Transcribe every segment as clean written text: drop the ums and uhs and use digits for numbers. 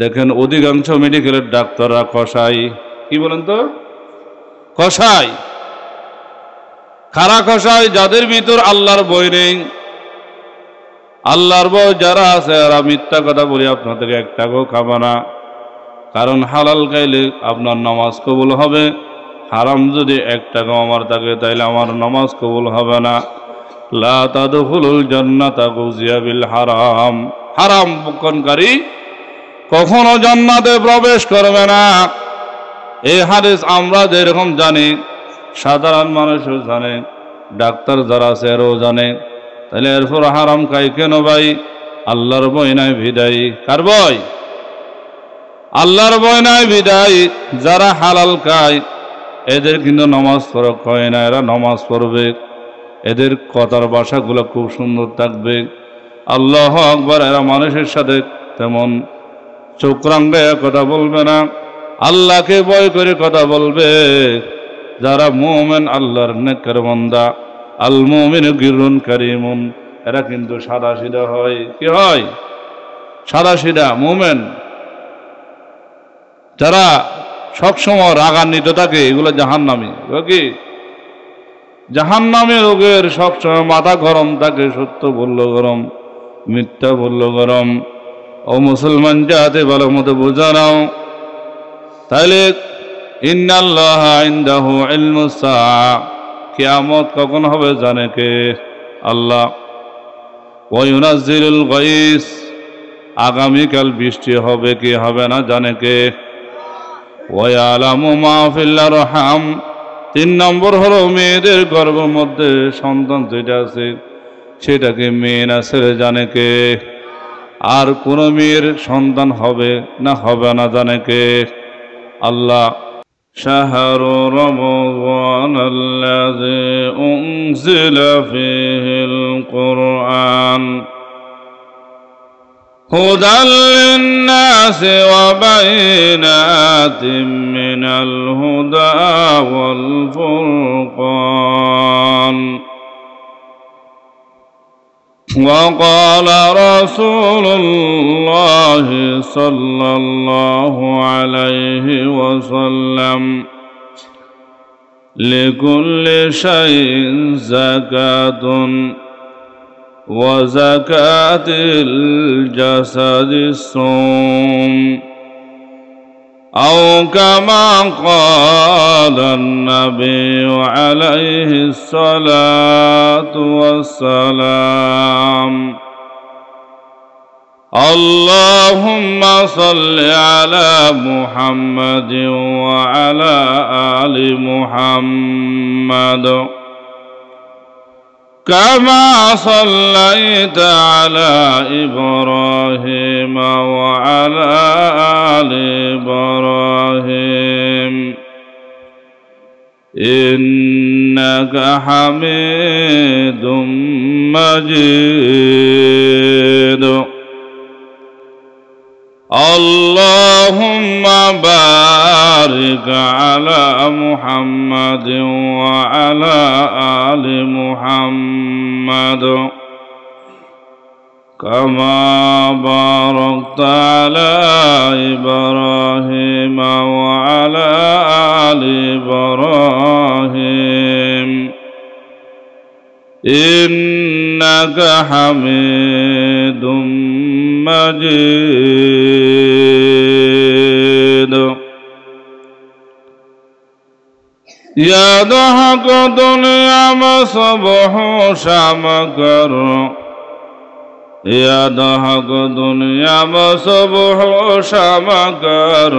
দেখেন অধিকাংশ মেডিকেলের ডাক্তাররা কসাই। কি বলেন তো? কসাই, খারা কসাই, যাদের ভিতর আল্লাহর ভয় নেই। আল্লাহর ভয় যারা আছে এরা মিথ্যা কথা বলি আপনাদের এক টাকাও খাবে না। কারণ হালাল খাইলে আপনার নামাজ কবুল হবে, হারাম যদি এক টাকাও আমার থাকে তাইলে আমার নামাজ কবুল হবে না। লা তাদখুলুল জান্নাতা গুজিয়া বিল হারাম, হারাম ভক্ষণকারী কখনো জান্নাতে প্রবেশ করবে না। এই হাদিস আমরা যেরকম জানি, সাধারণ মানুষও জানে, ডাক্তার যারা আছে এরাও জানে। তাহলে এরপর হারাম খাই কেন ভাই? আল্লাহর ভয় নাই বিদায়। কার ভয়? আল্লাহর ভয় নাই বিদায়। যারা হালাল খায় এদের কিন্তু নামাজ ফরক হয় না, এরা নামাজ পড়বে, এদের কথার ভাষাগুলো খুব সুন্দর থাকবে। আল্লাহু আকবার। এরা মানুষের সাথে তেমন চোখ রাঙাইয়া কথা বলবে না, আল্লাহকে ভয় করে কথা বলবে। যারা মুমিন, আল্লাহর নেককার বান্দা, আল মুমিনু গিরুন কারীমুন, এরা কিন্তু সাদা সিধা হয়। কি হয়? সাদা সিধা মুমিন। যারা সবসময় রাগান্বিত থাকে এগুলো জাহান্নামী। কি? জাহান্নামী লোকের সবসময় মাথা গরম থাকে, সত্য বলল গরম, মিথ্যা বলল গরম। ও মুসলমান জাতি ভালো মতো বোঝা নাও। তাইলে ইন্নাল্লাহা ইনদাহু ইলমুস সাআ, কিয়ামত কখন হবে জানে কে? আল্লাহ। ওয়া ইউনাজ্জিলুল গায়স, আগামীকাল বৃষ্টি হবে কি হবে না জানে কে? ওয়া ইয়ালামু মা ফিল আরহাম, 3 নম্বর হলো মেয়েদের গর্ভের মধ্যে সন্তান যেটা আছে সেটাকে মেয়ে না ছেলে জানে কে? আর কোন মেয়ের সন্তান হবে না হবে না জানে কে? আল্লাহ। শাহরু রমাদানাল্লাযী উনজিলা ফীহিল কুরআন হুদাল লিন-নাসি ওয়া বাইনাতিম মিনাল হুদা ওয়াল ফুরকান। وقال رسول الله صلى الله عليه وسلم لكل شيء زكاة وزكاة الجسد الصوم، أو كما قال النبي عليه الصلاة والسلام. اللهم صل على محمد وعلى آل محمد كما صليت على إبراهيم وعلى آل إبراهيم إنك حميد مجيد. اللهم بارك على محمد وعلى آل محمد كما باركت على إبراهيم وعلى آل إبراهيم إنك حميد مجيد. يا ضحك دنيا مصبح شمكر، يا ضحك دنيا مصبح شمكر،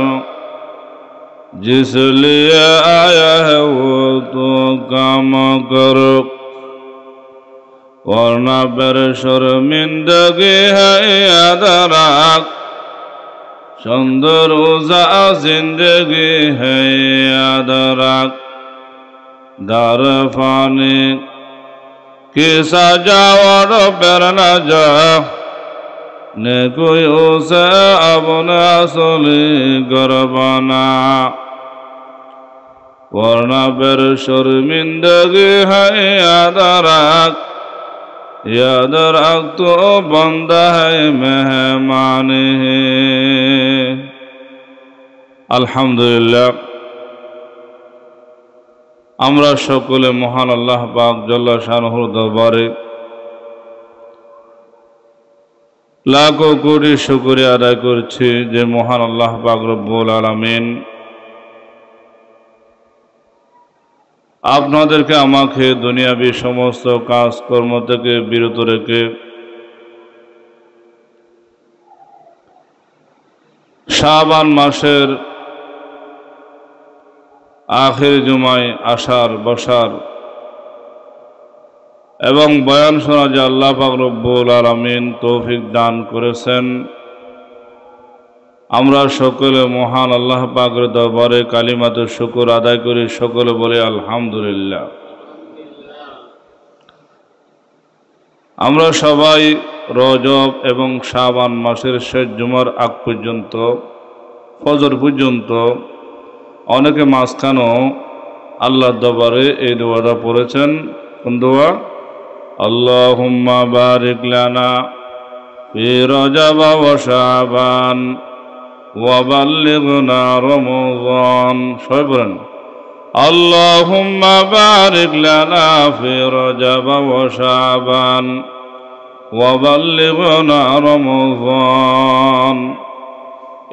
जिस लिए आया है वो तो काम कर, वरना पर शर्मिंदगी है याद रख, चंदरोजा जिंदगी है याद रख, दर फानी की सजा और पर न जा, ने कोई उसे अपना असली घर बना, वरना पर शर्मिंदगी है याद रख, याद रख तो बंदा है मेहमान है। আলহামদুলিল্লাহ, আমরা সকলে মহান আল্লাহ পাক জাল্লা শানুহুর দরবারে লাখো কোটি শুকরিয়া আদায় করছি যে মহান আল্লাহ পাক রব্বুল আলামিন আপনাদেরকে আমাকে দুনিয়াবী সমস্ত কাজকর্ম থেকে বিরত রেখে শাবান মাসের আখির জুমায় আসার বসার এবং বয়ান শোনা যে আল্লাহ পাক রব্বুল আলামিন তৌফিক দান করেছেন, আমরা সকলে মহান আল্লাহ পাকের দরবারে কালিমাতে শুকর আদায় করি, সকলে বলে আলহামদুলিল্লাহ। আমরা সবাই রজব এবং শাবান মাসের শেষ জুমার আগ পর্যন্ত ফজর পর্যন্ত অনেকে মাঝখানেও আল্লাহর দরবারে এই দোয়াটা পড়েছেন। কোন দোয়া? আল্লাহুম্মা বারিক লানা ফি রজব ওয়া শাবান ওয়া বাল্লিগনা রমাদান। সবাই বলেন আল্লাহুম্মা বারিক লানা ফি রজব ওয়া শাবান ওয়া বাল্লিগনা রমাদান।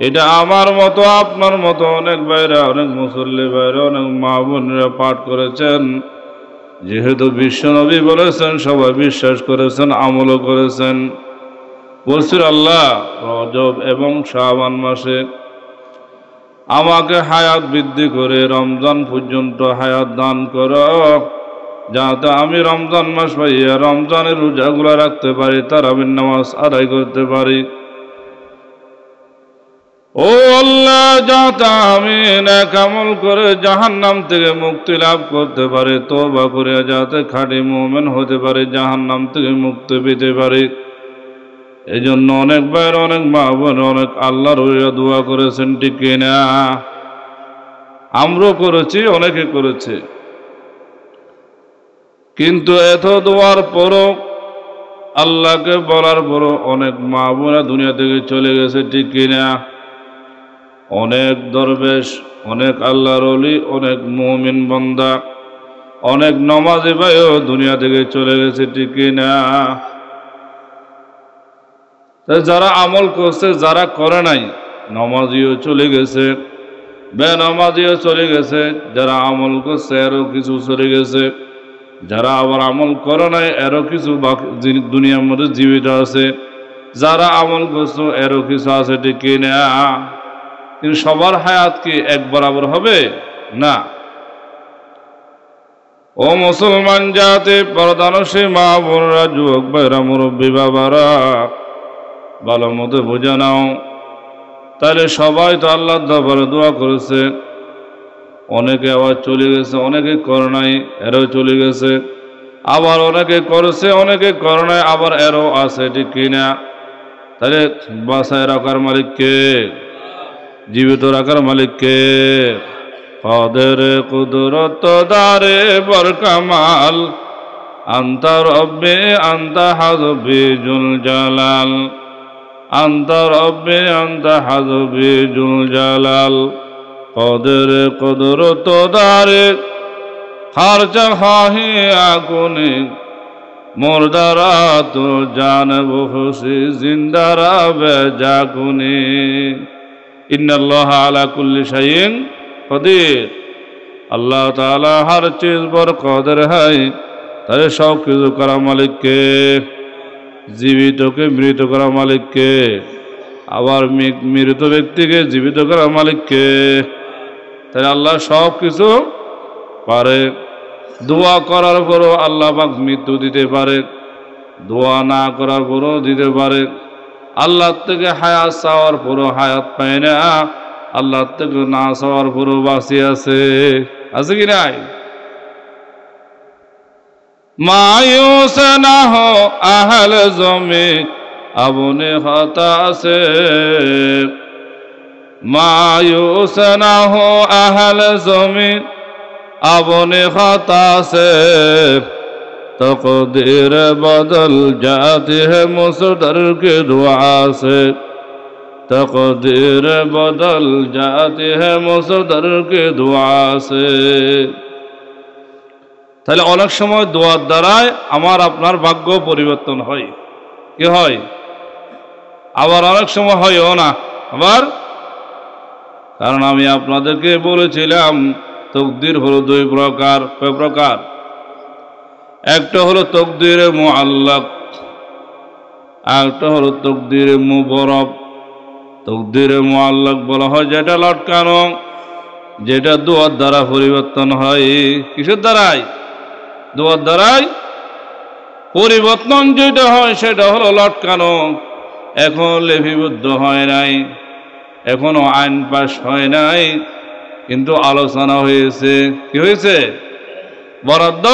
এটা আমার মতো আপনার মতো অনেক ভাইরা, অনেক মুসল্লি ভাইরা, অনেক মা বোনেরা পাঠ করেছেন। যেহেতু বিশ্বনবী বলেছেন, সবাই বিশ্বাস করেছেন, আমলও করেছেন। বলছি আল্লাহ রজব এবং শাবান মাসে আমাকে হায়াত বৃদ্ধি করে রমজান পর্যন্ত হায়াত দান করো, যাতে আমি রমজান মাস পাইয়া রমজানের রোজাগুলা রাখতে পারি, তারাবির নামাজ আদায় করতে পারি। ও আল্লাহ, যাতে আমি নেক আমল করে জাহান্নাম থেকে মুক্তি লাভ করতে পারি, তওবা করে যাতে খাঁটি মুমিন হতে পারি, জাহান্নাম থেকে মুক্তি পেতে পারি। এই জন্য অনেক ভাইয়ের, অনেক মা বোন, অনেক আল্লাহর ওলিরা দোয়া করেছেন, ঠিক কিনা? আমরাও করেছি, অনেকে করেছে। কিন্তু এত দোয়ার পরও, আল্লাহকে বলার পরও অনেক মা বোনা দুনিয়া থেকে চলে গেছে, ঠিক কিনা? অনেক দরবেশ, অনেক আল্লাহর ওলি, অনেক মুমিন বান্দা, অনেক নামাজি ভাইও দুনিয়া থেকে চলে গেছে, ঠিক কিনা? যারা আমল করছে, যারা করে নাই, নামাজিও চলে গেছে, বেনামাজিও চলে গেছে। যারা আমল করছে এরও কিছু চলে গেছে, যারা আবার আমল করে নাই এরও কিছু দুনিয়ার মধ্যে জীবিত আছে। যারা আমল করছে এরও কিছু আছে, ঠিক কিনা? কিন্তু সবার হায়াত কি এক বরাবর হবে? না। ও মুসলমান জাতি, পর্দানশী মা বোনরা, যুবক ভাইরা, মুরব্বী বাবারা, ভালো মতো বুঝে নাও। তাহলে সবাই তো আল্লাহর দরবারে দোয়া করেছে, অনেকে আবার চলে গেছে, অনেকে করে নাই, এরও চলে গেছে। আবার অনেকে করেছে, অনেকে করে নাই, আবার এরও আছে, ঠিক কিনা? তাহলে বাসায় রাখার মালিক কে? জীবিত রাখার মালিক কে? কাদের কুদরত দারে বরকামাল, আনতা রব্বে আনতা হাজবি জুল জালাল, আনতা রব্বে আনতা হাজবি জুল জালাল। কাদের কুদরত দারে খারজা খাহি আগুনে, মুর্দারা তো জানবো খুশি, জিন্দারা বেজাগুনে। ইন্নাল্লাহ আলা কুল্লি শাইইন কদির। আল্লাহ তাআলা হর চিজ পর কদর হয়। তাহলে সব কিছু করা মালিককে, জীবিতকে মৃত করা মালিককে, আবার মৃত ব্যক্তিকে জীবিত করা মালিককে। তাহলে আল্লাহ সব কিছু পারে। দোয়া করার পরও আল্লাহ পাক মৃত্যু দিতে পারে, দোয়া না করার পরও দিতে পারে। আল্লাহ থেকে হায়াত চাওয়ার পরও হায়াত পায় না, আল্লাহ থেকে না চাওয়ার পরও বাঁচি আছে, আছে কি নাই? मायूस ना हो अहल ज़मी अपने खता से, मायूस ना हो अहल ज़मी अपने खता से, तक़दीर बदल जाती है मुसद्दर की दुआ से, तकदीर बदल जाती है मुसद्दर के दुआ से। তাহলে অনেক সময় দোয়ার দ্বারাই আমার আপনার ভাগ্য পরিবর্তন হয়। কি হয়? আবার অনেক সময় হয়ও না। আবার কারণ আমি আপনাদেরকে বলেছিলাম তকদির হলো দুই প্রকার। কয় প্রকার? একটা হলো তকদিরে মুআল্লাক, একটা হলো তকদিরে মুবরব। তকদিরে মুআল্লাক বলা হয় যেটা লটকানো, যেটা দোয়ার দ্বারা পরিবর্তন হয়। কিসের দ্বারাই? দোয়ার দ্বারাই পরিবর্তন যেটা হয় সেটা হলো লটকানো। এখন লিপিবদ্ধ হয় নাই, এখনো আইন পাশ হয় নাই, কিন্তু আলোচনা হয়েছে। কি হয়েছে? বরাদ্দ।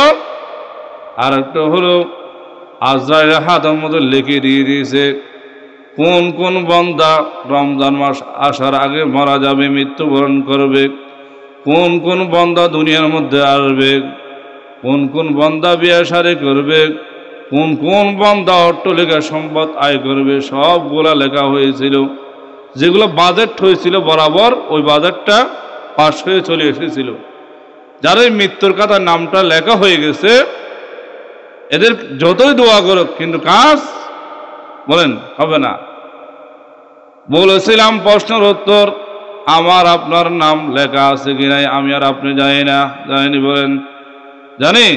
আর একটা হলো আজরাইলের হাতের মধ্যে লিখে দিয়ে দিয়েছে কোন কোন বান্দা রমজান মাস আসার আগে মারা যাবে, মৃত্যুবরণ করবে, কোন কোন বান্দা দুনিয়ার মধ্যে আসবে, কোন কোন বান্দা বিয়ে শাদী করবে, কোন কোন বান্দা অট্টালিকা সম্পদ আয় করবে, সবগুলা লেখা হয়েছিল। যেগুলো বাজেট হয়েছিল বরাবর, ওই বাজেটটা পাশ হয়ে চলে এসেছিল। যারা এই মৃত্যুর কথা নামটা লেখা হয়ে গেছে, এদের যতই দোয়া করুক কিন্তু কাজ বলেন হবে না। বলেছিলাম প্রশ্নের উত্তর, আমার আপনার নাম লেখা আছে কি নাই আমি আর আপনি জানি না। জানেনি? বলেন জানি।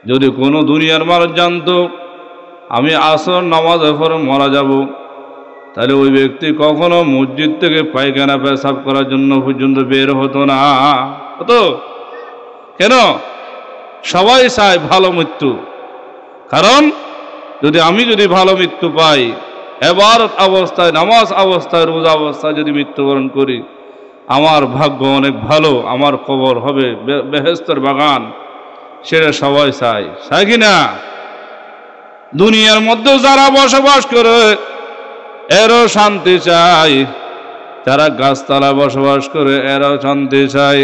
যদি কোনো দুনিয়ার মানুষ জানতো আমি আসর নামাজের পরে মারা যাব, তাহলে ওই ব্যক্তি কখনো মসজিদ থেকে পায়খানা পেশাব করার জন্য পর্যন্ত বের হতো না। হতো কেন? সবাই চায় ভালো মৃত্যু। কারণ আমি যদি ভালো মৃত্যু পাই, ইবাদত অবস্থায়, নামাজ অবস্থায়, রোজা অবস্থায় যদি মৃত্যুবরণ করি, আমার ভাগ্য অনেক ভালো, আমার কবর হবে বেহেশতের বাগান। সেটা সবাই চায়। চায় কি না? দুনিয়ার মধ্যে যারা বসবাস করে এরও শান্তি চাই, যারা গাছতলা বসবাস করে এরাও শান্তি চাই,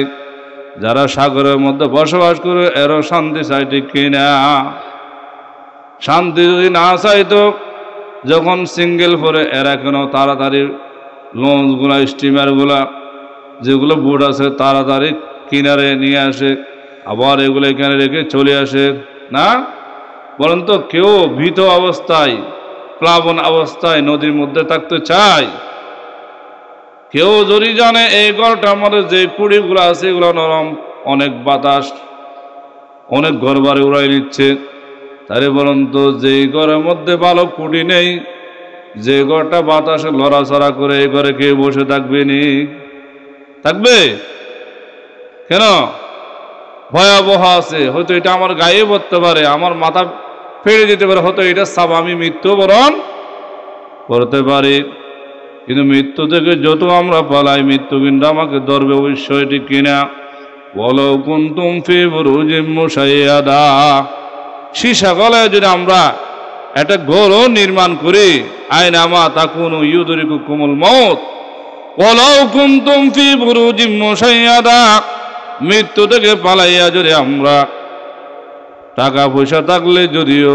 যারা সাগরের মধ্যে বসবাস করে এরও শান্তি চাই। ঠিক কিনা? শান্তি যদি না চাইতো, যখন সিঙ্গেল পরে এরা কেন তাড়াতাড়ি লঞ্চগুলা, স্টিমারগুলা যেগুলো বোট আছে তাড়াতাড়ি কিনারে নিয়ে আসে, আবার এগুলো এখানে রেখে চলে আসে না? বলেন তো, কেউ ভীত অবস্থায়, প্লাবন অবস্থায় নদীর মধ্যে থাকতে চায়? কেউ যদি জানে এই ঘরটার মধ্যে যে কুড়িগুলো আছে এগুলো নরম, অনেক বাতাস, অনেক ঘর বাড়ি উড়াই নিচ্ছে, তাহলে বলুন তো যেই ঘরের মধ্যে ভালো কুড়ি নেই, যে ঘরটা বাতাসে লড়াচড়া করে, এই ঘরে কেউ বসে থাকবে নি? থাকবে কেন? ভয়াবহ আছে, হয়তো এটা আমার গায়ে পড়তে পারে, আমার মাথা ফেড়ে যেতে পারে, হয়তো এটা সাব আমি মৃত্যুবরণ করতে পারি। কিন্তু মৃত্যু থেকে যত আমরা পালাই, মৃত্যু কিন্তু আমাকে ধরবে অবশ্যই। ঠিক কিনা? বলো কুনতুম ফি বুরুজিম মুশাইয়াদা। সীসা গলায় যদি আমরা একটা ঘরও নির্মাণ করি, আইনামা তাকুনু ইউদরিকুকুমুল মউত ওয়ালাউ কুনতুম ফি বুরুজিম মুশাইয়াদা। মৃত্যু থেকে পালাইয়া যদি আমরা টাকা পয়সা থাকলে যদিও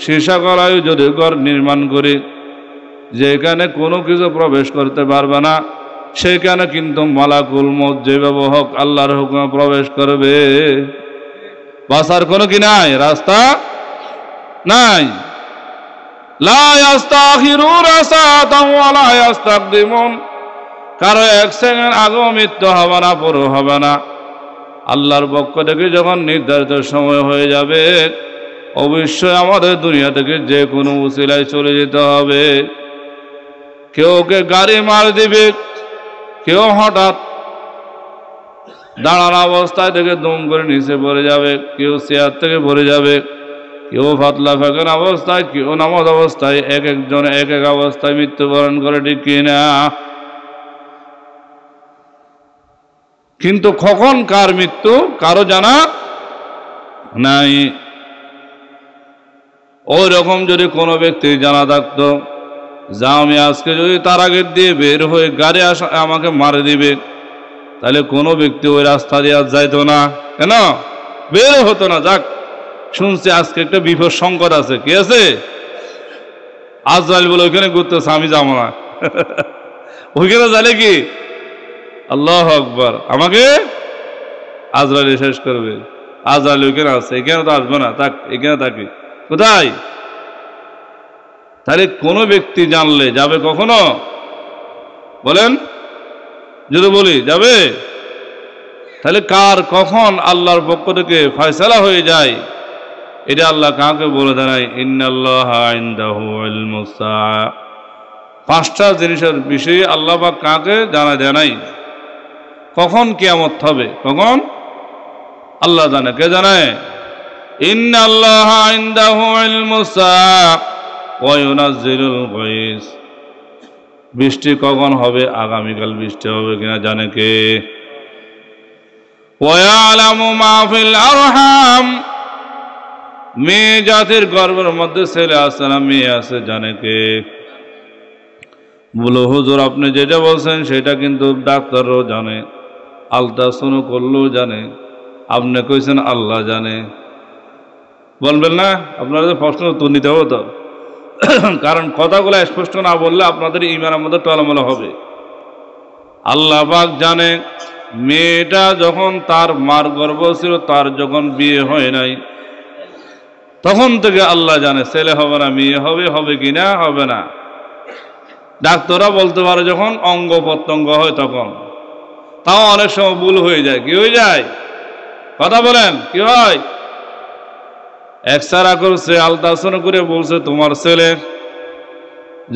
সীসা গলায় যদি ঘর নির্মাণ করি, যেখানে কোনো কিছু প্রবেশ করতে পারবে না, সেখানে কিন্তু মালাকুল মউত যেভাবে হোক আল্লাহর হুকুমে প্রবেশ করবে। বাঁচার কোনো কি নাই? রাস্তা নাই। লা ইস্তাখিরুনা সাআতান ওয়া লা ইস্তাকদিমুন। কারো এক সেকেন্ড আগেও মৃত্যু হবে না, পরও হবে না। আল্লাহর পক্ষ থেকে যখন নির্ধারিত সময় হয়ে যাবে, অবশ্যই আমাদের দুনিয়া থেকে যে কোনো উসিলায় চলে যেতে হবে। কেউকে গাড়ি মার দিবে, কেউ হঠাৎ দাঁড়ানো অবস্থায় থেকে দম করে নিচে পড়ে যাবে, কেউ চেয়ার থেকে পড়ে যাবে, কেউ পাতলা ফাঁকেন অবস্থায়, কেউ নামাজ অবস্থায়, এক একজন এক এক অবস্থায় মৃত্যুবরণ করে। ঠিক কিনা? কিন্তু কখন কার মৃত্যু কারো জানা নাই। ওই রকম যদি কোনো ব্যক্তি জানা থাকতো যা আমি আজকে যদি তার আগে দিয়ে বের হয়ে গাড়ি আসা আমাকে মারে দিবে, তাহলে কোনো ব্যক্তি ওই রাস্তা দিয়ে আর যাইতো না। কেন? বের হতো না। যাক, শুনছি আজকে একটা বিপদ সংকট আছে। কি আছে? আজরাইল বলে ওইখানে ঘুরতেছে, আমি যাবো না। ওইখানে জানে কি আল্লাহু আকবার, আমাকে আজরাইল শেষ করবে। আজরাইল ওইখানে আছে, এখানে তো আসবে না, থাক এখানে থাকি। কোথায়? তাহলে কোন ব্যক্তি জানলে যাবে কখনো? বলেন, যদি বলি যাবে, তাহলে কার কখন আল্লাহর পক্ষ থেকে ফয়সালা হয়ে যায় এটা আল্লাহ কাউকে বলে দেয়। ইন্নাল্লাহা ইনদাহু ইলমুস সাআ, পাঁচটা জিনিসের বিষয়ে আল্লাহ পাক কাউকে জানা দেয় নাই। কখন কিয়ামত হবে, কখন আল্লাহ জানে। কে জানে? ইন্নাল্লাহা ইনদাহু ইলমুস সাআ ওয়া ইউনাজ্জিলুল গায়স, বৃষ্টি কখন হবে, আগামীকাল বৃষ্টি হবে কিনা জানে কে? ওয়া ইয়ালামু মা ফিল আরহাম, মেয়ে জাতির গর্ভের মধ্যে ছেলে আছে না মেয়ে আছে জানে কে? বলো হুজুর আপনি যেটা বলছেন সেটা কিন্তু ডাক্তারও জানে, আলট্রাসাউন্ড করলেও জানে, আপনি কইছেন আল্লাহ জানে। বলবেন না? আপনাদের প্রশ্ন উত্তর নিতে হবে তো, কারণ কথাগুলো স্পষ্ট না বললে আপনাদের ঈমানের মধ্যে টলমল হবে। আল্লাহ পাক জানে মেয়েটা যখন তার মার গর্ভ ছিল, তার যখন বিয়ে হয় নাই, তখন থেকে আল্লাহ জানে ছেলে হবে না মেয়ে হবে, হবে কিনা হবে না। ডাক্তাররা বলতে পারে যখন অঙ্গ প্রত্যঙ্গ হয় তখন, তাও অনেক সময় ভুল হয়ে যায়। কি হয়ে যায়? কথা বলেন, কি হয়? এক্সরা করছে, আলট্রাসাউন্ড করে বলছে তোমার ছেলে,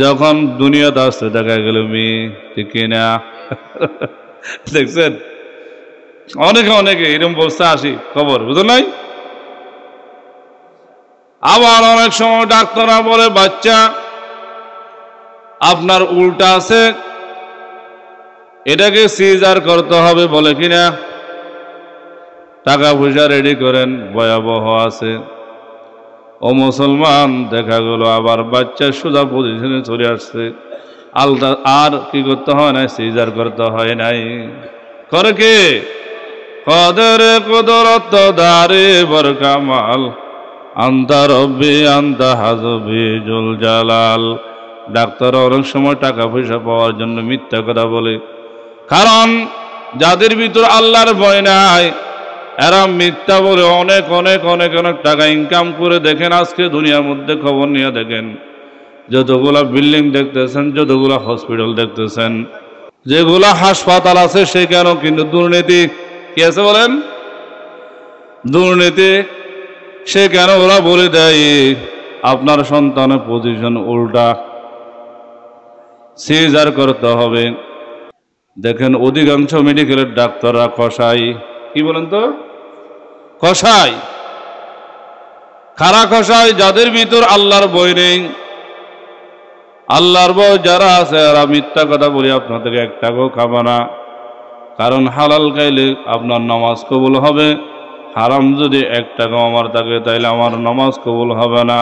যখন দুনিয়াতে আসছে দেখা গেল মেয়ে। ঠিক কিনা? দেখছেন অনেকে অনেকে এরকম বলছে, আসি খবর বুঝলেন নাই। আবার অনেক সময় ডাক্তাররা বলে বাচ্চা আপনার উল্টা আছে, এটাকে সিজার করতে হবে, বলে কিনা? টাকা পয়সা রেডি করেন, ভয়াবহ আছে। ও মুসলমান, দেখা গেল আবার বাচ্চা সোজা পজিশনে চলে আসছে, আলদা আর কি করতে হয় না, সিজার করতে হয় নাই। করে কে? কদর কুদরত দারে বরকামাল, আন্তা রব্বি আন্তা হাজবি জুল জালাল। ডাক্তার অনেক সময় টাকা পয়সা পাওয়ার জন্য মিথ্যা কথা বলে, কারণ যাদের ভিতর আল্লাহর ভয় নাই এরা মিথ্যা বলে অনেক অনেক অনেক অনেক টাকা ইনকাম করে। দেখেন আজকে দুনিয়ার মধ্যে খবর নিয়ে দেখেন, যতগুলা বিল্ডিং দেখতেছেন, যতগুলা হসপিটাল দেখতেছেন, যেগুলা হাসপাতাল আছে সেখানেও কিন্তু দুর্নীতি কি আছে বলেন? দুর্নীতি। সেখানে ওরা বলে দেয় আপনার সন্তানের পজিশন উল্টা, সিজার করতে হবে। দেখেন অধিকাংশ মেডিকেলের ডাক্তাররা কসাই। কি বলেন তো? কসাই। খারা কসাই, যাদের ভিতর আল্লাহর ভয় নেই। আল্লাহর ভয় যারা আছে এরা মিথ্যা কথা বলি আপনাদের এক টাকাও খাবে না, কারণ হালাল খাইলে আপনার নামাজ কবুল হবে, হারাম যদি এক টাকাও আমার থাকে তাইলে আমার নামাজ কবুল হবে না।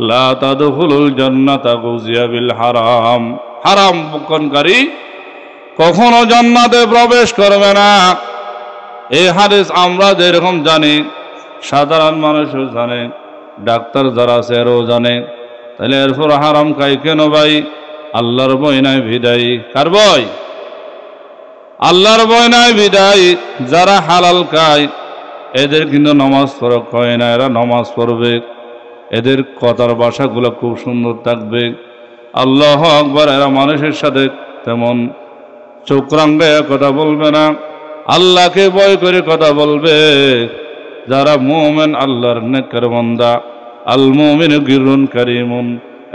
লা তাদখুলুল জান্নাতা গুজিয়া বিল হারাম, হারাম ভক্ষণকারী কখনো জান্নাতে প্রবেশ করবে না। এই হাদিস আমরা যেরকম জানি, সাধারণ মানুষও জানে, ডাক্তার যারা আছে এরাও জানে। তাহলে এরপর হারাম খাই কেন ভাই? আল্লাহর ভয় নাই বিদায়ী। কার ভয়? আল্লাহর ভয় নাই বিদায়ী। যারা হালাল খায় এদের কিন্তু নামাজ পড়া হয় না, এরা নামাজ পড়বে, এদের কথার ভাষাগুলো খুব সুন্দর থাকবে। আল্লাহু আকবার, এরা মানুষের সাথে তেমন চোখ রাঙাইয়া কথা বলবে না, আল্লাহকে ভয় করে কথা বলবে। যারা মুমিন, আল্লাহর নেককার বান্দা, আল মুমিনু গিররুন কারীমুন,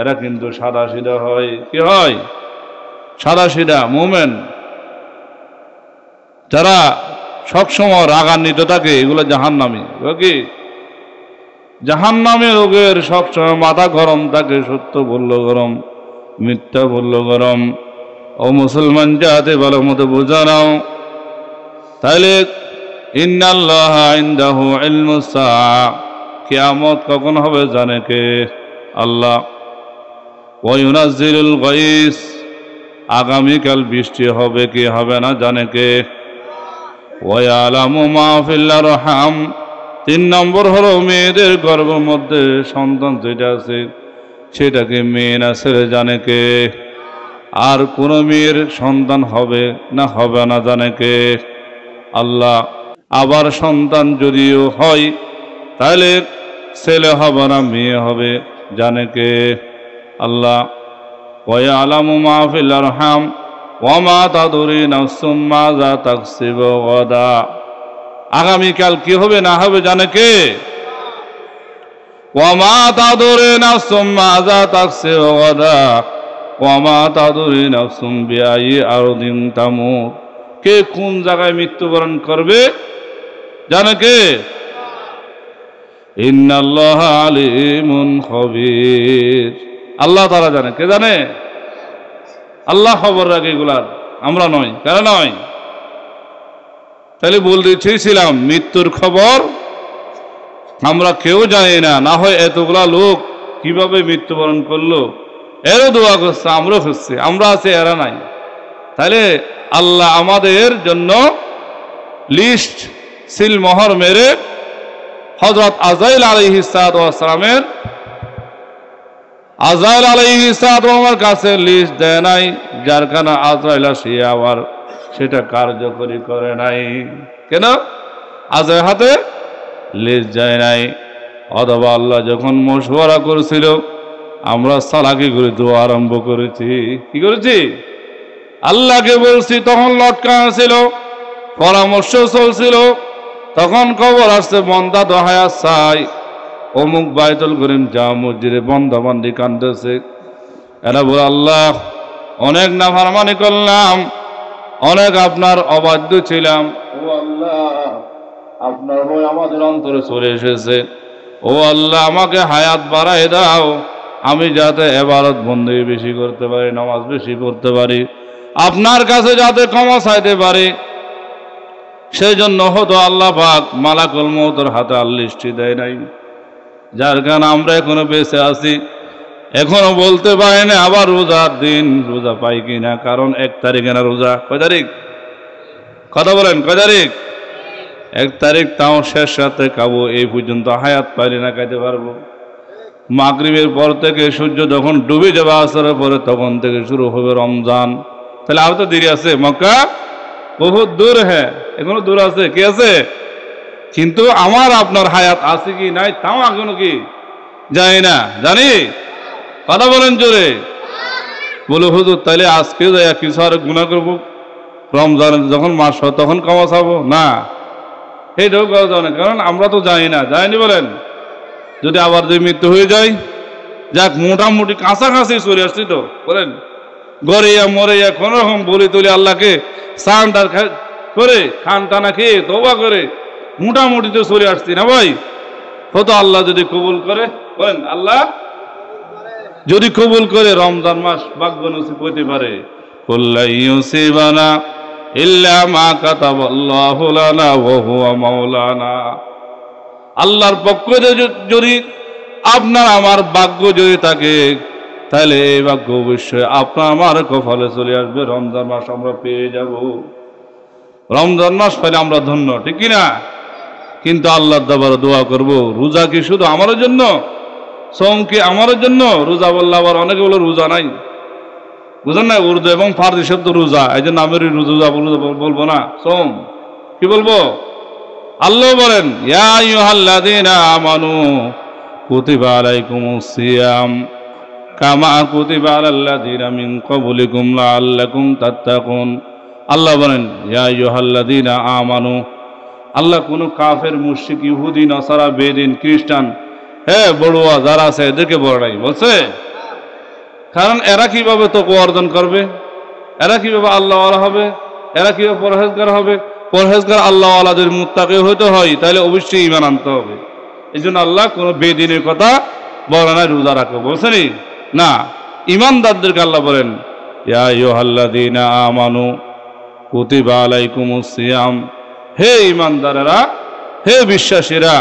এরা কিন্তু সাদা সিধা হয়। কি হয়? সাদা সিধা মুমিন। যারা সবসময় রাগান্বিত থাকে এগুলো জাহান্নামী। কি? জাহান্নামী লোকের সবসময় মাথা গরম থাকে, সত্য বললো গরম, মিথ্যা বললো গরম। ও মুসলমান জাতি ভালো মতো বোঝা নাও। তাইলে ইন্নাল্লাহা ইনদাহু ইলমুস সাআ, কিয়ামত কখন হবে জানে কে? আল্লাহ। ওয়া ইউনাজ্জিলুল গায়স, আগামীকাল বৃষ্টি হবে কি হবে না জানে কে? ওয়া ইয়ালামু মা ফিল আরহাম, 3 নম্বর হলো মেয়েদের গর্ভের মধ্যে সন্তান যেটা আছে সেটাকে মেয়ে না ছেলে জানে কে? আর কোনো মেয়ের সন্তান হবে না হবে না জানে কে? আল্লাহ। আবার সন্তান যদিও হয় তাহলে ছেলে হবে না মেয়ে হবে জানে কে? আল্লাহ। ওয়ায়ালামু মা ফিল আরহাম ওয়া মা তাদরি নাফসুম মাযা তাকসিবু গাদা। আগামীকাল কি হবে না হবে জানে কে? ওয়া মা তাদরি নাফসুম মাযা তাকসিবু গাদা ওয়া মা তাদরি নাফসুম বিআইয়ি আরদিন তামুত। কে কোন জায়গায় মৃত্যুবরণ করবে জানে কে? ইন্নাল্লাহা আলিমুন খবীর। আল্লাহ তাআলা জানে। কে জানে? আল্লাহ খবর রাখে এগুলার, আমরা নয়। কেন নয়? তাহলে বলতে চেয়েছিলাম মৃত্যুর খবর আমরা কেউ জানি না। না হয় এতগুলা লোক কিভাবে মৃত্যুবরণ করলো এরও দোয়া করছে, আমরাও খুঁজছি, আমরা আছি এরা নাই। তাহলে আল্লাহ আমাদের জন্য লিস্ট সিল মোহর মেরে হযরত আজরাইল আলাইহিস সালাতু ওয়াস সালামের আজরাইল আলাইহিস সালাতু ওয়াস কাছে লিস্ট দেয় নাই, যার কারণে আজরাইল সে আবার সেটা কার্যকরী করে নাই। কেন? আজরাইল হাতে লিস্ট যায় নাই। অথবা আল্লাহ যখন মশওয়ারা করেছিল আমরা সালাকি করে দোয়া আরম্ভ করেছি। কি করেছি? আল্লাহকে বলছি, তখন লটকানো ছিল, পরামর্শ চলছিল, তখন খবর আসছে বন্দা দহায়া চাই অমুক বাইতুল করিম যা মসজিদে বন্দা বান্দি কাঁদতেছে। এরা বলে আল্লাহ অনেক নাফরমানি করলাম, অনেক আপনার অবাধ্য ছিলাম, ও আল্লাহ আপনার ভয় আমাদের অন্তরে চলে এসেছে। ও আল্লাহ আমাকে হায়াত বাড়ায় দাও, আমি যাতে ইবাদত বন্দেগী বেশি করতে পারি, নামাজ বেশি পড়তে পারি, আপনার কাছে যাতে ক্ষমা চাইতে পারি। সেই জন্য হতো আল্লাহ পাক মালাকুল মউতের হাতে আর লিস্টি দেয় নাই, যার কারণে আমরা এখনো বেঁচে আছি। এখনো বলতে পারি না আবার রোজার দিন রোজা পাই কিনা, কারণ 1 তারিখে না রোজা। কয় তারিখ? কথা বলেন, কয় তারিখ? 1 তারিখ। তাও শেষ রাতে খাবো, এই পর্যন্ত হায়াত পাইলে না খাইতে পারবো। মাগরিবের পর থেকে সূর্য যখন ডুবে যাবে আসরের পরে, তখন থেকে শুরু হবে রমজান। তাহলে আর তো দেরি আছে। মক্কা বহুত দূর, হ্যাঁ এখনো দূর আছে। কি আছে? কিন্তু আমার আপনার হায়াত আছে কি নাই তাও এখনো কি জানি না। জানি? কথা বলেন জোরে। বলে হুজুর তাইলে আজকে যাই কিছু আর গুনাহ করবো, রমজান যখন মাস হয় তখন ক্ষমা চাবো না, এইটাও করা যাবে না, কারণ আমরা তো জানি না। জানি বলেন? যদি আবার যদি মৃত্যু হয়ে যায়, যাক মোটামুটি কাছাকাছি চলে আসছি তো, বলেন গড়িয়া মরিয়া কোন রকম বলি তুলি আল্লাহকে সান্ডার করে খান টানা খেয়ে তওবা করে মোটামুটি তো চলে আসছি না ভাই? হতো আল্লাহ যদি কবুল করে, বলেন আল্লাহ যদি কবুল করে রমজান মাস ভাগ্য নসিব হইতে পারে। কুল্লা ইউসিবানা ইল্লা মা কাতাবাল্লাহু লানা ওয়া হুয়া মাওলানা। আল্লাহর পক্ষ থেকে যদি আপনার আমার ভাগ্য যদি থাকে, তাহলে এই ভাগ্য অবশ্যই আপনার আমার কপালে চলে আসবে। রমজান মাস আমরা পেয়ে যাব। রমজান মাস পেলে আমরা ধন্য, ঠিক কিনা? কিন্তু আল্লাহর দরবারে দোয়া করব, রোজা কি শুধু আমার জন্য? সোম কি আমার জন্য? রোজা বললে আবার অনেকে বলে রোজা নাই, বুঝেন না? উর্দু এবং ফার্সি শব্দ রোজা, এই জন্য আমি রোজা বলবো না, সোম কি বলবো? আল্লাহ বলেন ইয়া আইয়ুহাল্লাযীনা আমানু কুতিবা আলাইকুমুস সিয়াম কামা কুতিবা আলাল্লাযীনা মিন ক্বাবলিকুম লাআল্লাকুম তাত্তাকুন। আল্লাহ বলেন ইয়া আইয়ুহাল্লাযীনা আমানু। আল্লাহ কোন কাফের, মুশরিক, ইহুদি, নাসারা, বেদিন, খ্রিস্টান, হ্যাঁ বড়ুয়া যারা আছে এদেরকে বড় নাই বলছে। কারণ এরা কিভাবে তাকওয়া অর্জন করবে? এরা কিভাবে আল্লাহওয়ালা হবে? এরা কিভাবে পরহেজগার হবে? পরহেজগার আল্লাহওয়ালাদের মুত্তাকি হতে হয়, তাহলে অবশ্যই ঈমান আনতে হবে। এই জন্য আল্লাহ কোনো বেদিনের কথা বলে না রোজা রাখো, বলছেন না। ঈমানদারদেরকে আল্লাহ বলেন ইয়া আইয়ুহাল্লাযীনা আমানু কুতিবা আলাইকুমুস সিয়াম। হে ঈমানদারেরা, হে বিশ্বাসীরা,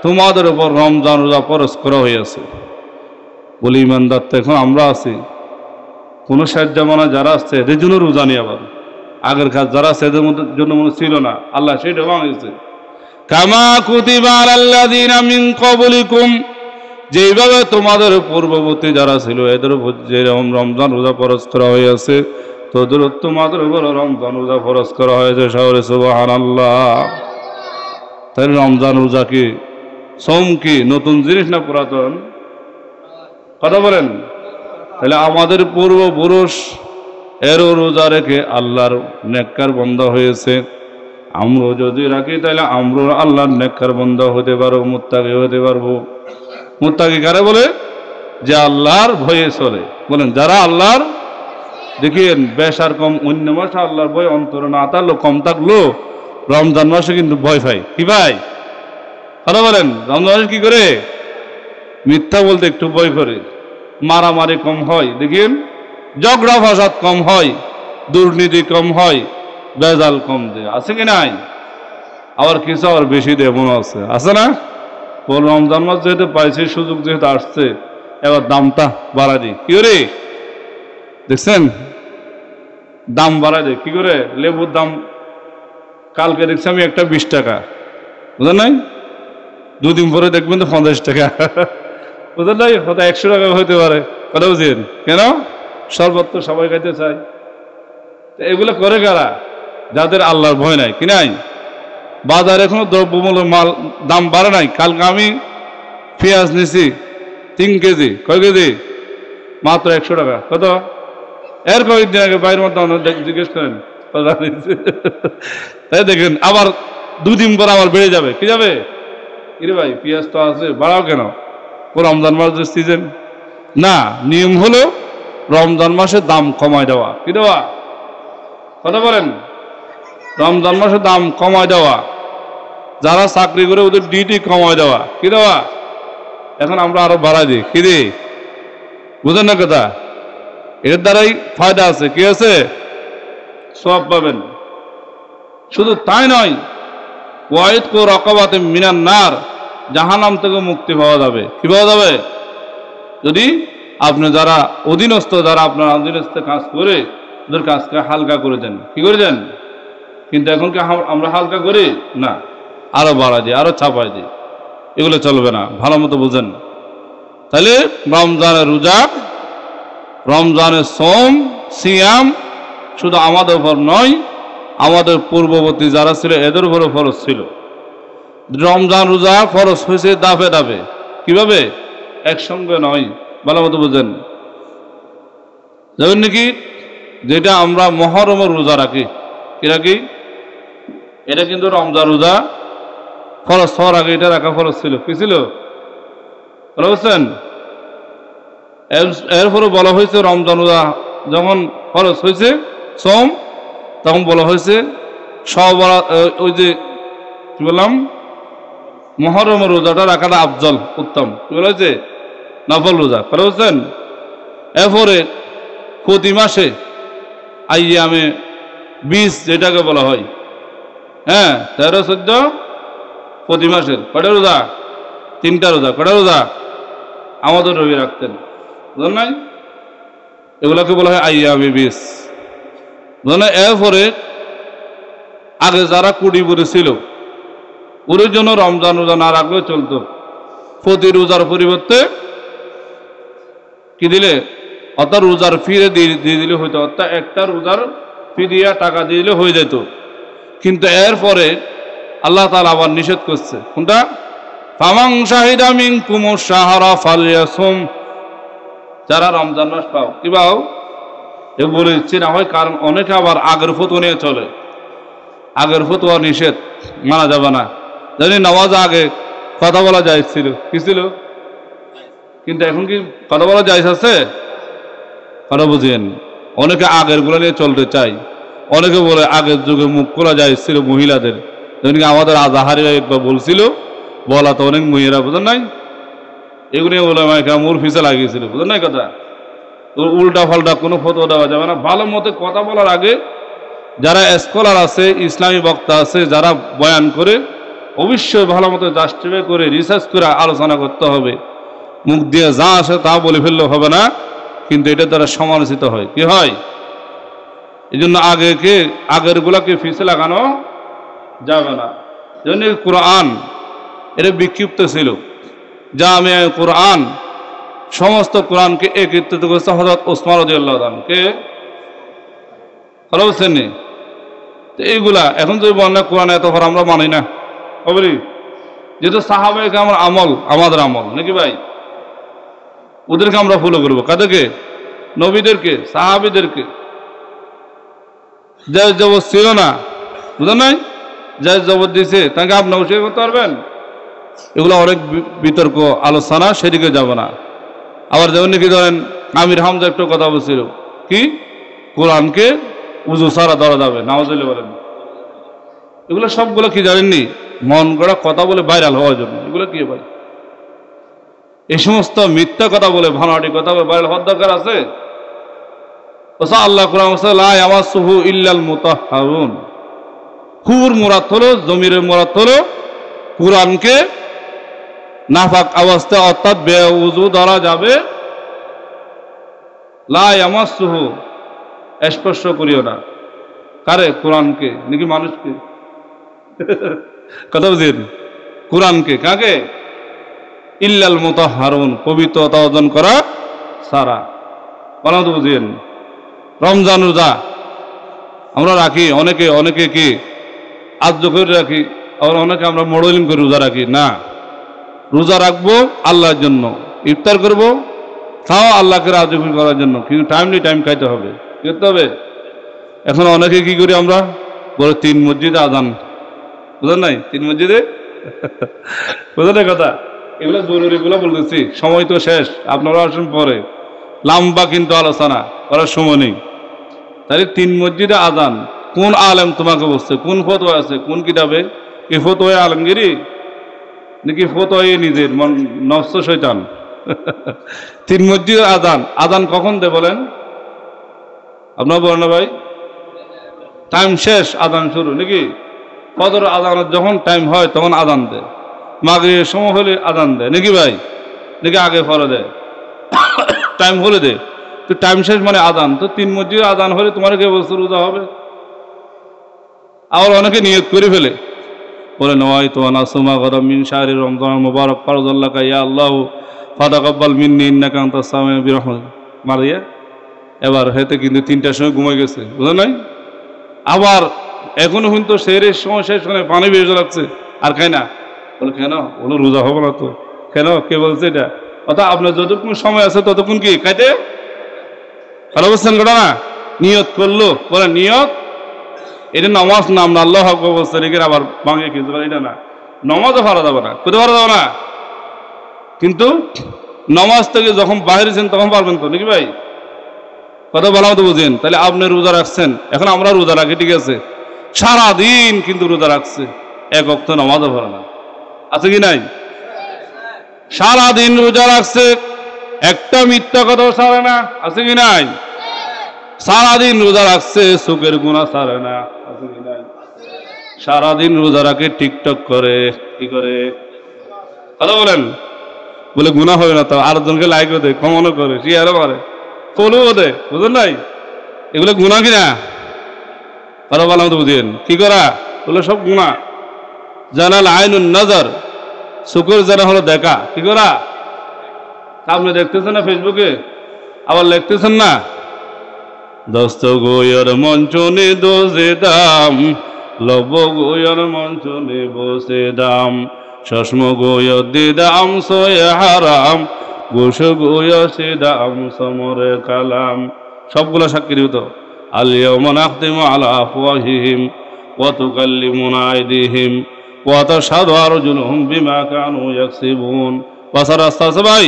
তোমাদের উপর রমজান রোজা ফরজ করা হয়েছে। বলি ঈমানদার তো এখন আমরা আছি, কোন শেষ জামানা যারা আসছে এদের জন্য রোজা নেই, আবার আগের কাজ যারা আছে এদের জন্য মনে ছিল না, আল্লাহ সেটা ভাঙিয়েছে। কামা কুতিবা আলাল্লাযীনা মিন ক্বাবলিকুম, যেইভাবে তোমাদের পূর্ববর্তী যারা ছিল এদের উপর যেরকম রমজান রোজা ফরজ করা হয়েছে তোদের তোমাদের উপর রমজান রোজা ফরজ করা হয়েছে। শহরে সুবহানাল্লাহ। তাহলে রমজান রোজা কি সোম কি নতুন জিনিস না পুরাতন? কথা বলেন। তাহলে আমাদের পূর্বপুরুষ এরও রোজা রেখে আল্লাহর নেককার বান্দা হয়েছে। আমরা যদি রাখি তাহলে আমরা আল্লাহর নেককার বান্দা হতে পারবো, মুত্তাকি হতে পারবো। মুত্তাকি কারে বলে? যে আল্লাহর ভয়ে চলে। বলেন যারা আল্লাহর, দেখেন বেশ আর কম অন্য মাসে আল্লাহর ভয় অন্তরে না থাকলো, কম থাকলো, রমজান মাসে কিন্তু ভয় পাই। কি ভাই কথা বলেন? রমজান মাসে কি করে? মিথ্যা বলতে একটু ভয় করে, মারামারি কম হয়, দেখেন ঝগড়া ফাসাদ কম হয়, দুর্নীতি কম হয়, বেজাল কম দেয়। আছে কি নাই? আবার কিছু আবার বেশি দেয় মনে আছে না? বল রমজান মাস যেহেতু পাইছে, সুযোগ যেহেতু আসছে, এবার দামটা বাড়া দিই। কি করে দেখছেন? দাম বাড়া দেয় কি করে? লেবুর দাম কালকে দেখছি আমি একটা 20 টাকা, বুঝলেন নাই? দুদিন পরে দেখবেন তো 50 টাকা, বুঝলেন নাই? হয়তো 100 টাকা হইতে পারে। কথা বুঝেন? কেন? শরবত তো সবাই খাইতে চায়। এগুলো করে কারা? যাদের আল্লাহর ভয় নাই। কি নাই? বাজারে এখনো দ্রব্যমূল্য মাল দাম বাড়ে নাই। কালকে আমি পেঁয়াজ নিছি 3 কেজি। কয় কেজি? মাত্র 100 টাকা। কত? এর কয়েকদিন আগে বাইরের মধ্যে জিজ্ঞেস করেন, তাই দেখেন আবার 2 দিন পর আবার বেড়ে যাবে। কি যাবে? কিরে ভাই পেঁয়াজ তো আছে, বাড়াও কেন? রমজান মাস সিজন না, নিয়ম হলো রমজান মাসে দাম কমায় দেওয়া। কি দেওয়া? কথা বলেন। রমজান মাসে দাম কমায় দেওয়া, যারা চাকরি করে ওদের ডিউটি কমায় দেওয়া। কি দেওয়া? এখন আমরা আরো বাড়াই দিই। কি দিই? বুঝেন না কথা? এর দ্বারাই ফায়দা আছে। কি আছে? সওয়াব পাবেন। শুধু তাই নয়, ওয়াইদ কো রাকাবাতে মিনান নার, জাহান্নাম থেকে মুক্তি পাওয়া যাবে। কি পাওয়া যাবে? যদি আপনি যারা অধীনস্থ, যারা আপনার অধীনস্থ কাজ করে ওদের কাজকে হালকা করে দেন। কি করে দেন? কিন্তু এখন কি আমরা হালকা করি না, আরো বাড়াই দিই, আরো ছাপাই দিই। এগুলো চলবে না, ভালো মতো বুঝেন। তাহলে রমজানের রোজা, রমজানের সোম সিয়াম শুধু আমাদের উপর নয়, আমাদের পূর্ববর্তী যারা ছিল এদের উপরও ফরজ ছিল। রমজান রোজা ফরজ হয়েছে দাফে দাফে। কিভাবে? একসঙ্গে নয়, ভালো মতো বুঝেন। যেমন নাকি যেটা আমরা মহরমের রোজা রাখি, কি রাখি? এটা কিন্তু রমজান রোজা ফরজ হওয়ার আগে এটা রাখা ফরজ ছিল। কি ছিল? বলা বুঝছেন? এরপরে বলা হয়েছে রমজান রোজা যখন ফরজ হয়েছে সোম, তখন বলা হয়েছে ওই যে কি বললাম, মহরমের রোজাটা রাখাটা আফজল, উত্তম। কি বলা হয়েছে? নফল রোজা। বলা বুঝছেন? এরপরে প্রতি মাসে আইয়ামে 20 যেটাকে বলা হয়, হ্যাঁ 13, 14 প্রতি মাসের কয়টা রোজা? 3টা রোজা। কয়টা রোজা? আমাদের রবি রাখতেন, বুঝলেন নাই? এগুলোকে বলা হয় আইয়ামে 20। বুঝলেন? এরপরে আগে যারা কোটিপতি ছিল ওদের জন্য রমজান রোজা না রাখলেও চলতো। প্রতি রোজার পরিবর্তে কি দিলে? অর্থাৎ রোজার ফিরে দিয়ে দিলে হইতো, অর্থাৎ একটা রোজার ফি দিয়া টাকা দিয়ে দিলে হয়ে যেত। কিন্তু এরপরে আল্লাহ তাআলা আবার নিষেধ করছে। কোনটা? ফামান শাহিদা মিনকুমুশ শাহরা ফালইয়াসুম। যারা রমজান মাস পাও, কি পাও? এ বলে দিচ্ছি না হয়, কারণ অনেকে আবার আগের ফতোয়া নিয়ে চলে। আগের ফতোয়া নিষেধ, মানা যাবে না। জানি নামাজ আগে কথা বলা জায়েজ ছিল। কি ছিল? কিন্তু এখন কি কথা বলা জায়েজ আছে? কথা বুঝেন। অনেকে আগের গুলো নিয়ে চলতে চাই। অনেকে বলে আগের যুগে মুখ খোলা জায়েজ ছিল মহিলাদের। যেমন আমাদের আজাহারি একবার বলছিল, বলা তো অনেক মহিলা, বুঝেন নাই? এগুলো বলে মোর ফিসে লাগিয়েছিল, বুঝেন নাই কথা? উল্টা ফাল্টা কোনো ফতোয়া দেওয়া যাবে না। ভালো মতো কথা বলার আগে যারা স্কলার আছে, ইসলামী বক্তা আছে, যারা বয়ান করে অবশ্যই ভালো মতো জাস্টিফাই করে রিসার্চ করে আলোচনা করতে হবে। মুখ দিয়ে যা আসে তা বলে ফেললে হবে না, কিন্তু এটা দ্বারা সমালোচিত হয়। কি হয়? এই জন্য আগের গুলাকে ফিসে লাগানো যাবে না। যেমন কোরআন এটা বিক্ষিপ্ত ছিল, জামিয়া কোরআন, সমস্ত কোরআনকে একত্রিত করেছে হযরত ওসমান রাদিয়াল্লাহু আনহু। কে ভালো বুঝছেন? তো এইগুলা এখন যদি বলেন না কোরআন এত পর আমরা মানি না, বলি যেহেতু সাহাবায়ে আমার আমল আমাদের আমল নাকি ভাই, ওদেরকে আমরা ফলো করবো। কাদেরকে? নবীদেরকে, সাহাবীদেরকে। যে জবর ছিল না, বুঝলেন নাই, যে জবর দিয়েছে তাকে আপনি অস্বীকার করতে পারবেন? এগুলো অনেক বিতর্ক আলোচনা, সেদিকে যাব না। আবার যেমন নাকি ধরেন আমির হামজা একটু কথা বলছিল কি কোরআনকে উজু ছাড়া ধরা যাবে, নাউজুবিল্লাহ বলেন। এগুলো সবগুলো কি জানেননি? মন গড়া কথা বলে ভাইরাল হওয়ার জন্য। এগুলো কি ভাই? এই সমস্ত মিথ্যা কথা বলে ভানাটি কথা বলে ভাইরাল হওয়ার দরকার আছে? আল্লাহ কোরআন বলেছে লা ইয়ামাসসুহু ইল্লাল মুতাহহারুন। হুর মুরাদ হলো, জমিরের মুরাদ হলো কোরআনকে নাপাক অবস্থা অর্থাৎ বেউযু ধরা যাবে। লা ইয়ামাসসুহু স্পর্শ করিও না। কারে? কোরআনকে নাকি মানুষকে? কথা বুঝেন? কোরআনকে। কাকে? ইল্লাল মুতাহহারুন, পবিত্রতা অর্জন করা সারা। বলা তো বুঝেন? রমজান রোজা আমরা রাখি, অনেকে কি আদ্য করে রাখি, আবার অনেকে আমরা মডেলিং করে রোজা রাখি না। রোজা রাখবো আল্লাহর জন্য, ইফতার করবো তাও আল্লাহকে রাজি করার জন্য, কিন্তু টাইমলি টাইম খাইতে হবে, করতে হবে। এখন অনেকে কি করি আমরা, বলে 3 মসজিদে আজান, বুঝলেন নাই? 3 মসজিদে বুঝলেন কথা? এগুলো জরুরি, এগুলো বলতেছি, সময় তো শেষ, আপনারা আসুন পরে, লম্বা কিন্তু আলোচনা করার সময় নেই। তাহলে 3 মসজিদে আজান কোন আলেম তোমাকে বলছে? কোন ফতোয়া আছে? কোন কিতাবে? এই ফতোয়া আলমগিরি নাকি ফতোয়া নিজের নফস শয়তান? 3 মসজিদে আজান কখন দে বলেন? আপনার বলেন না ভাই? টাইম শেষ, আজান শুরু নাকি? ফজর আজানের যখন টাইম হয় তখন আজান দেয়, মাগরিবের সময় হলে আজান দেয় নাকি ভাই? নাকি আগে পরে দেয়? টাইম হলে দেয়। তো টাইম শেষ মানে আজান। তো 3 মসজিদে আজান হলে তোমার কে বছর রোজা হবে? আবার অনেকে নিয়ত করে ফেলে, বলে নওয়াইতু আন আসুমা গাদাম মিন শাহরি রমজান মুবারক ফারজাল্লাকা ইয়া আল্লাহু ফাতাকাব্বাল মিন্নি ইন্নাকা আনতাস সামিউ বিরহমাতিক মারিয়া। এবার হেতে কিন্তু 3টার সময় ঘুমাই গেছে, বুঝলেন নাই? আবার এখনো কিন্তু সেহরির সময় শেষ করে পানি বেজে লাগছে আর খায় না। বলে কেন? বলো রোজা হবে না তো। কেন? কে বলছে এটা? অর্থাৎ আপনার যতক্ষণ সময় আছে ততক্ষণ কি খাইতে ভালো বুঝছেন? ঘটনা না নিয়ত করলো, বলে নিয়ত এটা নামাজ নাম না, আল্লাহু আকবার বলছে রেখে আবার ভাঙে কিছু এটা না, নামাজও ফারা যাবে না, কোথাও ফারা যাবে না। কিন্তু নামাজ থেকে যখন বাহিরেছেন তখন পারবেন তো নাকি ভাই? কথা বলা মতো বুঝেন? তাহলে আপনি রোজা রাখছেন, এখন আমরা রোজা রাখি ঠিক আছে, সারাদিন কিন্তু রোজা রাখছে, এক ওয়াক্ত নামাজও পড়ে না, আছে কি নাই? সারাদিন রোজা রাখছে, একটা মিথ্যা কথাও ছাড়ে না, আছে কি নাই? সারাদিন রোজা রাখছে, চোখের গুনাহ ছাড়ে না, আছে কি নাই? সারাদিন রোজা রাখে, টিকটক করে, কি করে? কথা বলেন? বলে গুনাহ হবে না তো, আরেকজনকে লাইকও দেয়, কমনও করে, শেয়ারও করে, ফলোও দেয়, বুঝলেন নাই? এগুলো গুনাহ কিনা? কথা বলার মতো বুঝেন? কি করা? বলে সব গুনাহ। জানাল আইনুন নজর, চোখের জানা হলো দেখা, কি করা? আপনি দেখতেছেন না ফেসবুকে, আবার লিখতেছেন না দস্ত গোয়ের মঞ্চনে দোষে দাম, লব গোয়ের মঞ্চনে বসে দাম, শস্ম গোয় দে দাম সয়ে হারাম, গোস গোয় সে দাম সমরে কালাম। সবগুলো সাক্ষী হতো। আলিয়াউমা নাখতিমু আলা আফওয়াহিহিম ওয়া তুকাল্লিমুনা আইদিহিম ওয়া তাশহাদু আরজুলুহুম বিমা কানু ইয়াকসিবুন। বাসার রাস্তা আছে ভাই?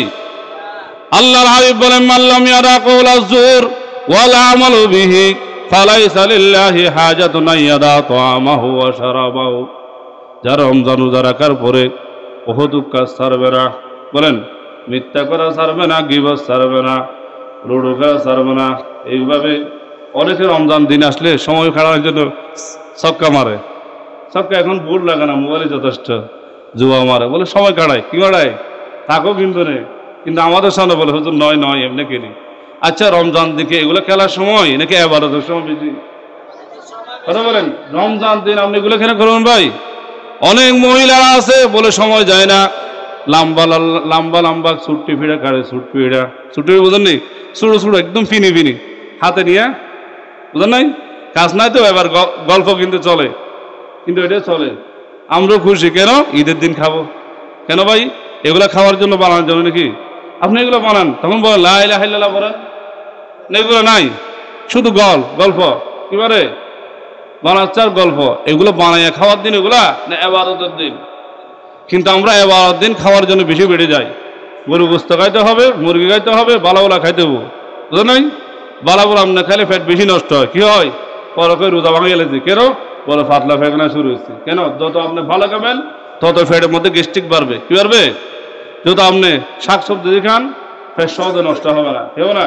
আল্লাহর হাবিব বলেন মাল্লাম ইয়ারা কওলা যুর ওয়াল আমালু বিহি ফালাইসা লিল্লাহি হাজাতুন ইয়াদা তাআমাহু ওয়া শারাবাহু। যারা রমজান রোজা রাখার পরে বহুত কাজ ছাড়বে না, বলেন মিথ্যা করা ছাড়বে না, গীবত ছাড়বে না, লুডো খেলা ছাড়বে না। এইভাবে অনেকে রমজান দিন আসলে সময় খাড়ানোর জন্য ছক্কা মারে। ছক্কা এখন বোর্ড লাগে না, মোবাইলে যথেষ্ট, জুয়া মারে, বলে সময় কাটায়, কি কাটায়? তাকেও কিন্তু নেই, কিন্তু আমাদের সামনে বলে হুজুর নয় নয় এমনি কিনি। আচ্ছা রমজান দিকে এগুলো খেলার সময় নাকি ইবাদতের সময় বেশি? কথা বলেন? রমজান দিন আপনি এগুলো কেন করবেন ভাই? অনেক মহিলা আছে বলে সময় যায় না, লম্বা লম্বা লম্বা ছুট্টি ফিরা কারে ছুট্টি ফিরা ছুট্টি বোঝেন নি ছোটো ছোটো একদম ফিনি ফিনি হাতে নিয়ে বুঝেন নাই কাজ নাই তো এবার গল্প কিন্তু চলে কিন্তু এটা চলে আমরাও খুশি কেন ঈদের দিন খাবো কেন ভাই এগুলা খাওয়ার জন্য বানানোর জন্য নাকি আপনি এগুলো বানান তখন বলেন লা ইলাহা ইল্লাল্লাহ বলেন এগুলো নাই শুধু গল্প কিবারে বানাচ্ছে আর গল্প এগুলো বানাইয়া খাওয়ার দিন এগুলা না ইবাদতের দিন কিন্তু আমরা ইবাদতের দিন খাওয়ার জন্য বেশি বেড়ে যাই গরু গোস্ত খাইতে হবে মুরগি খাইতে হবে বালাওলা খাইতে হবে বুঝলেন নাই বালাবুলা আপনি খাইলে ফ্যাট বেশি নষ্ট হয় কি হয় পরকে রোজা ভাঙে গেলেছে কেন বলে পাতলা ফেকনা শুরু হচ্ছে কেন যত আপনি ভালো খাবেন তত ফ্যাটের মধ্যে গ্যাস্ট্রিক বাড়বে কি বাড়বে যত আপনি শাকসবজি খান ফ্যাট সহজে নষ্ট হবে না কেউ না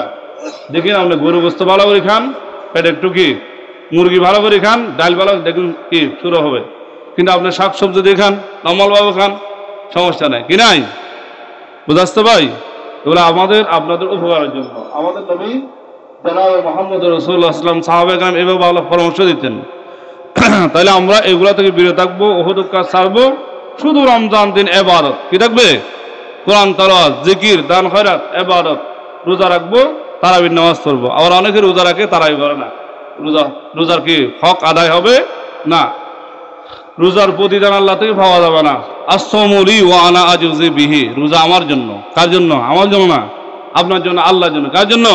দেখি আপনি গরু গোস্ত ভালো করে খান ফ্যাট একটু কি মুরগি ভালো করে খান ডাল ভালো দেখুন কি শুরু হবে কিন্তু আপনি শাকসবজি দিয়ে খান নর্মালভাবে খান সমস্যা নাই কি নাই বুঝাচ্ছে ভাই এগুলো আমাদের আপনাদের উপকারের জন্য আমাদের নবী জনাব মুহাম্মদ রাসূলুল্লাহ সাল্লাল্লাহু আলাইহি ওয়াসাল্লাম সাহাবায়ে-কেরাম এভাবে ভালো পরামর্শ দিতেন তাহলে আমরা এগুলা থেকে বিরত থাকবো ওহুদ কাজ ছাড়বো শুধু রমজান দিন ইবাদত কি থাকবে কোরআন তেলাওয়াত জিকির দান খয়রাত ইবাদত রোজা রাখবো তারাবির নামাজ পড়বো আবার অনেকে রোজা রাখে তারাবি করে না রোজার কি হক আদায় হবে না রোজার প্রতিদান আল্লাহ থেকে পাওয়া যাবে না আসসামু লি ওয়া আনা আজজি বিহি রোজা আমার জন্য কার জন্য আমার জন্য না আপনার জন্য আল্লাহর জন্য কার জন্য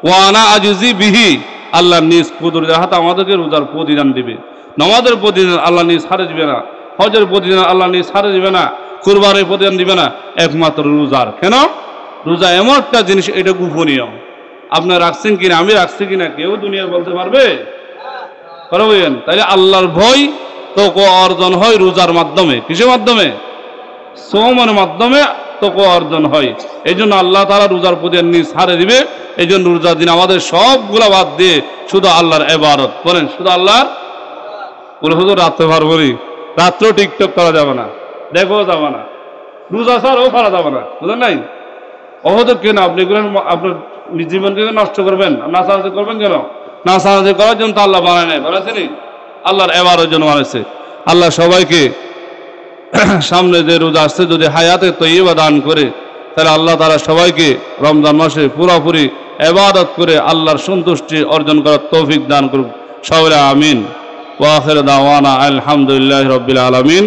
ওয়া আনা আজজি বিহি আল্লাহ নিজ কুদরতের হাতে আমাদেরকে রোজার প্রতিদান দিবে নামাজের প্রতিদান আল্লাহ নিজ ছাড়ে দিবে না হজের প্রতিদান আল্লাহ নিজ ছাড়ে দিবে না কুরবানির প্রতিদান দিবে না একমাত্র রোজার কেন রোজা এমন একটা জিনিস এটা গোপনীয় আপনার রাখছেন কিনা আমি রাখছি কিনা কেউ দুনিয়া বলতে পারবে পারবেন তাইলে আল্লাহর ভয় তোকো অর্জন হয় রোজার মাধ্যমে কিসের মাধ্যমে সওমের মাধ্যমে তোকো অর্জন হয় এই জন্য আল্লাহ তাআলা রোজার প্রতিদান নিজ ছাড়ে দিবে এই জন্য রোজার দিন আমাদের সবগুলা বাদ দিয়ে শুধু আল্লাহর ইবাদত বলেন শুধু আল্লাহর বলে শুধু রাত্রে ভার বলি রাত্রেও টিকটক করা যাবে না দেখো যাবে না রোজা ছাড়াও করা যাবে না বুঝলেন নাই অহদের কেন আপনি আপনার জীবনকে নষ্ট করবেন নাচানাচি করবেন কেন নাচানাচি করার জন্য তো আল্লাহ বানায় নাই বানাইছেনি আল্লাহর ইবাদতের জন্য বানাইছে আল্লাহ সবাইকে সামনে যে রোজা আসছে যদি হায়াতে তৈয়বা দান করে তাহলে আল্লাহ তাআলা সবাইকে রমজান মাসে পুরোপুরি ইবাদত করে আল্লাহর সন্তুষ্টি অর্জন করার তৌফিক দান করুক সবাই আমিন ওয়া আখির দাওয়ানা আলহামদুলিল্লাহি রাব্বিল আলামিন।